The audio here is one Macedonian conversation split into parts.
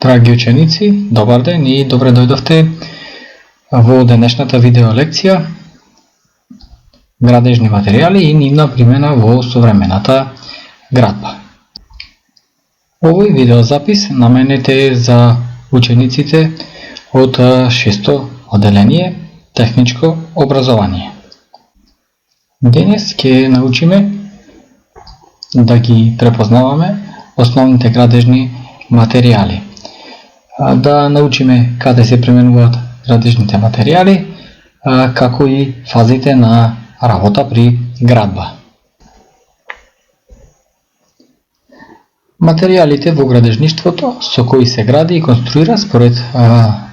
Драги ученици, добар ден и добре дојдовте во денешната видео лекција градежни материјали и нивна примена во современата градба. Овој видеозапис наменет е за учениците од 6-то одделение техничко образование. Денес ќе научиме да ги препознаваме основните градежни материјали. Да научиме каде се применуваат градежните материјали, како и фазите на работа при градба. Материјалите во градежништвото со кои се гради и конструира според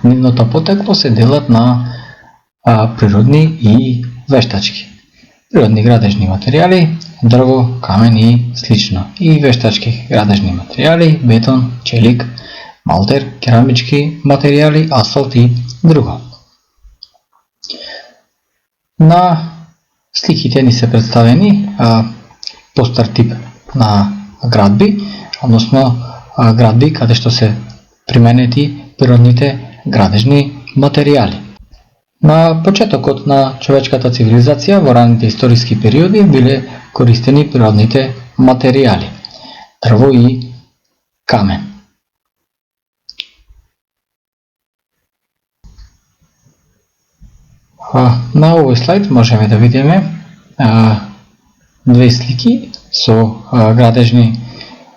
нивното потекло се делат на природни и вештачки. Природни градежни материјали, дрво, камен и слично. И вештачки градежни материјали, бетон, челик, малтер, керамички материјали, асфалт и друго. На сликите ни се представени постар тип на градби, односно градби каде што се применети природните градежни материјали. На почетокот на човечката цивилизација во раните историски периоди биле користени природните материјали, дрво и камен. На овој слайд можеме да видиме две слики со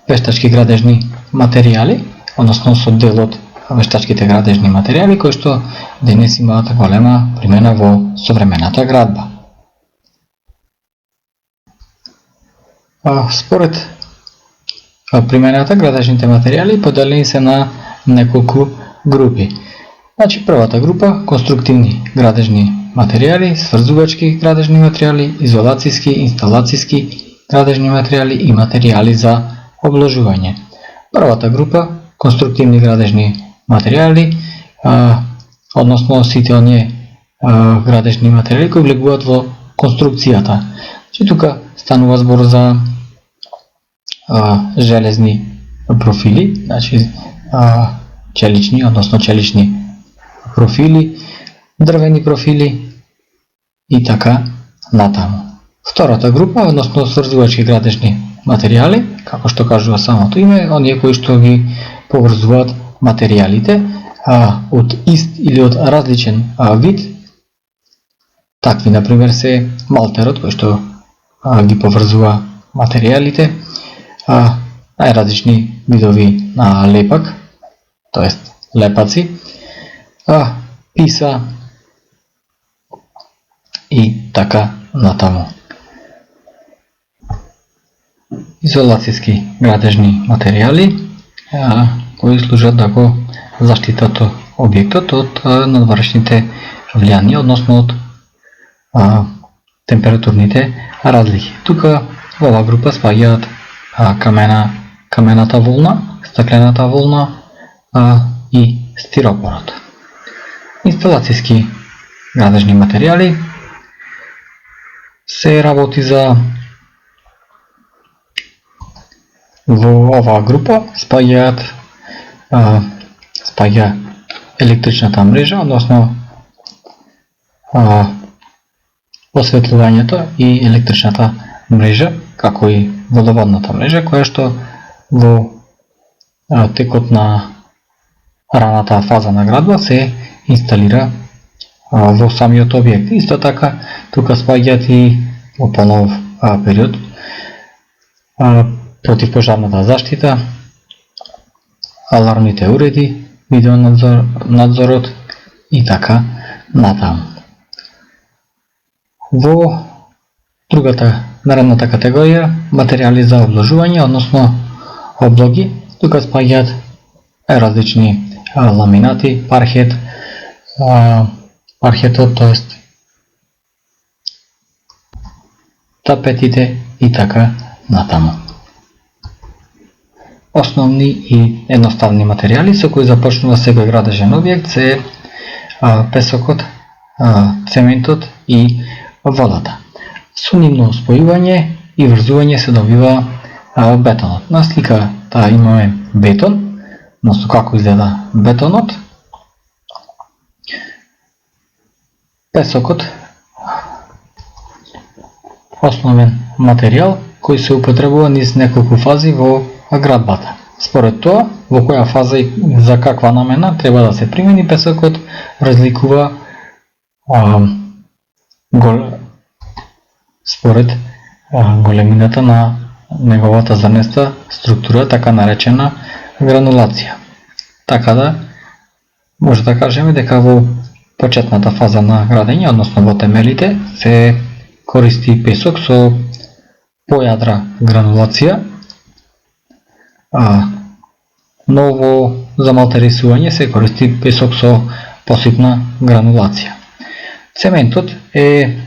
вештачки градежни материјали, односно со дел од вештачките градежни материјали кои што денес имаат голема примена во современата градба. Според примената градежните материјали поделени се на неколку групи. Значи првата група конструктивни градежни материјали, сврзувачки градежни материјали, изолацијски, инсталацијски градежни материјали и материјали за обложување. Првата група конструктивни градежни материјали, односно сите оние градежни материјали кои влегуваат во конструкцијата. Значи тука станува збор за железни профили, значи челични, односно челични профили, дрвени профили и така натаму. Втората група, односно сврзувачки градежни материјали, како што кажува самото име, оние кои што ги поврзуваат материјалите од ист или од различен вид. Такви, например, се малтерот, кој што ги поврзува материјалите, најразлични видови на лепак, тоест лепаци, писа и така натаму. Изолацијски градежни материјали кои служат да го заштитат објектот од надворешните влијанија, односно од температурните разлики. Тука во оваа група спаѓаат камената волна, стаклената волна и стиропорот. Инсталацијски градежни материјали се работи за во оваа група спаѓа електричната мрежа, односно осветлувањето и електричната мрежа, како и водоводната мрежа, која што во текот на раната фаза на градба се инсталира во самиот објект. Исто така, тука спаѓаат и во понов период противпожарната заштита, алармните уреди, видеонадзорот и така натаму. Во другата наредната категорија материјали за обложување, односно облоги, тука спаѓаат различни ламинати, пархетот, тоест тапетите и така натаму. Основни и едноставни материјали со кои започнува секој градежен објект се песокот, цементот и водата. Со нивно спојување и врзување се добива бетонот. На сликата имаме бетон, односно како изгледа бетонот. Песокот основен материјал кој се употребува низ неколку фази во градбата. Според тоа, во која фаза и за каква намена треба да се примени песокот, разликува според големината на неговата зрнеста структура, така наречена гранулација. Така да, може да кажеме дека во почетната фаза на градење, односно во темелите, се користи песок со појадра гранулација, но во замалтерисување се користи песок со поситна гранулација. Цементот е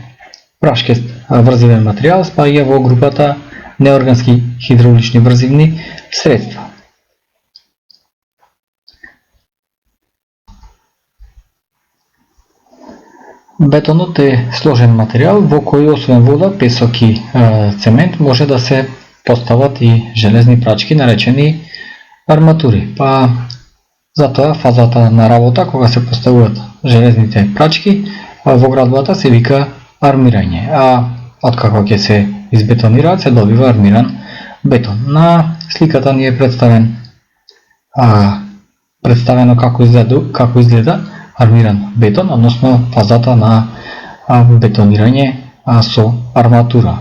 прашкист врзивен материјал, спаѓа во групата неоргански хидравлични врзивни средства. Бетонот е сложен материјал во кој освен вода, песок и цемент може да се постават и железни прачки наречени арматури. Па затоа фазата на работа кога се поставуваат железните прачки во градбата се вика армирање, а откако ќе се избетонираат се добива армиран бетон. На сликата ни е представено како изгледа армиран бетон, односно фазата на бетонирање со арматура.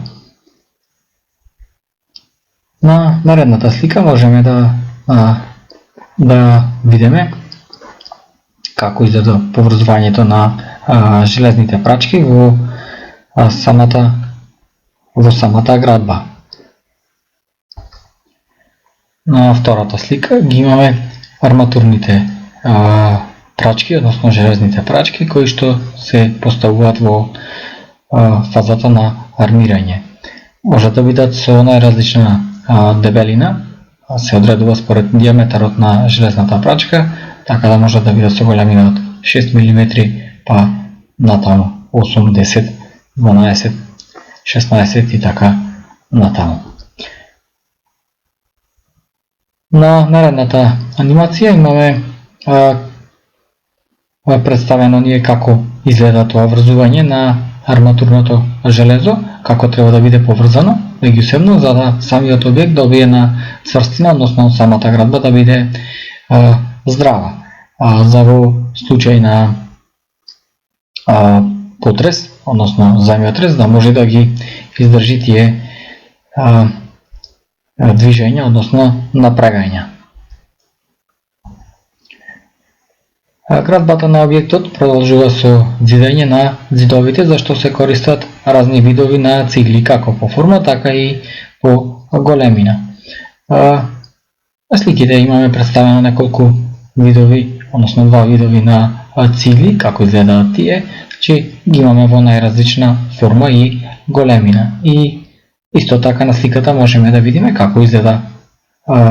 На наредната слика можеме да видиме како изгледа поврзувањето на железните прачки во самата градба. На втората слика ги имаме арматурните прачки, односно железните прачки, кои што се поставуваат во фазата на армирање. Може да бидат со најразлична дебелина, се одредува според диаметарот на железната прачка, така да може да бидат со големина од 6 мм па натаму 8, 10, 12, 16 и така натаму. На наредната анимација имаме представено ние како изгледа тоа врзување на арматурното железо, како треба да биде поврзано меѓусебно за да самиот објект добие на цврстина, односно самата градба да биде здрава. За во случај на потрес, односно земјотрес, да може да ги издржи тие движења, односно напрегања. Градбата на објектот продолжува со зидање на зидовите, за што се користат разни видови на цигли, како по форма, така и по големина. На сликите имаме представено неколку видови, односно два видови на цигли, како изгледаат тие, че ги имаме во најразлична форма и големина. И исто така на сликата можеме да видиме како изгледа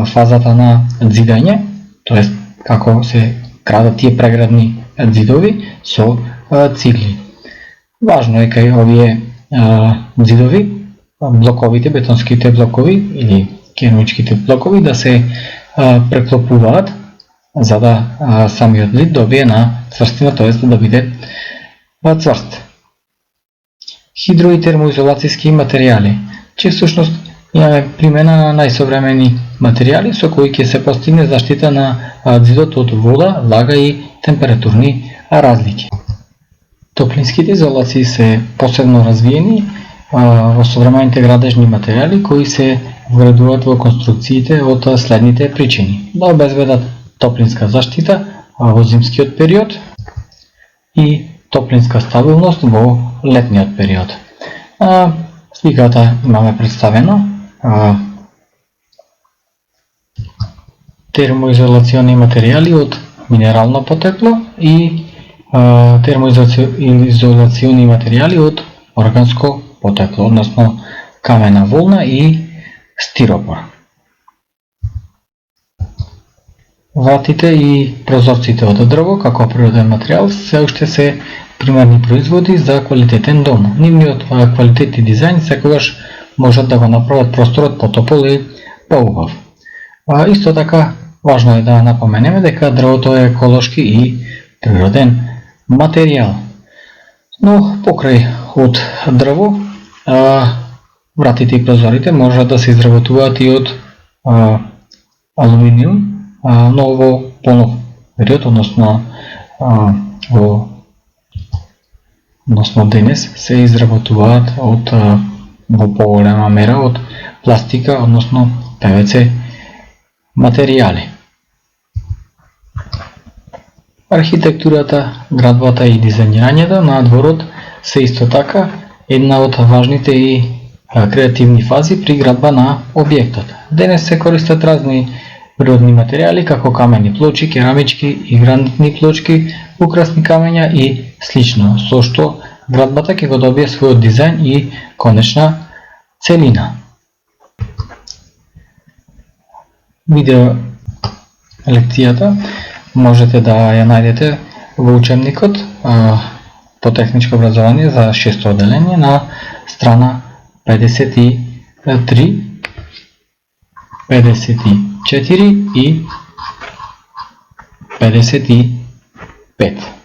фазата на зидање, тоест како се градат тие преградни зидови со цигли. Важно е кај овие зидови, блоковите, бетонските блокови или керамичките блокови да се преклопуваат за да самиот зид добие на цврстина, т.е. да биде цврст. Хидро- и термоизолацијски материјали, че всушност имаме примена на најсовремени материјали со кои ќе се постигне заштита на зидот од вода, влага и температурни разлики. Топлинските изолации се посебно развиени во современите градежни материјали кои се вградуваат во конструкциите од следните причини: да обезбедат топлинска заштита во зимскиот период и топлинска стабилност во летниот период. Сликата имаме представено термоизолациони материјали од минерално потекло и термоизолациони материјали од органско потекло, односно камена волна и стиропор. Вратите и прозорците од дрво како природен материјал се уште се примерни производи за квалитетен дом. Нивниот квалитет и дизајн секогаш можат да го направат просторот потопол и поубав. Исто така Важно е да напоменеме дека дрвото е еколошки и природен материјал. Но покрај од дрво, вратите и прозорите можат да се изработуваат и од алуминиум, но во понов период, односно денес се изработуваат во поголема мера од пластика, односно ПВЦ материјали. Архитектурата, градбата и дизајнирањето на дворот се исто така една од важните и креативни фази при градба на објектот. Денес се користат разни природни материјали како камени плочки, керамички и гранитни плочки, украсни камења и слично, со што градбата ќе го добие својот дизајн и конечна целина. Видео лекцијата можете да ја најдете во учебникот по техничко образование за 6 одделение на страна 53, 54 и 55.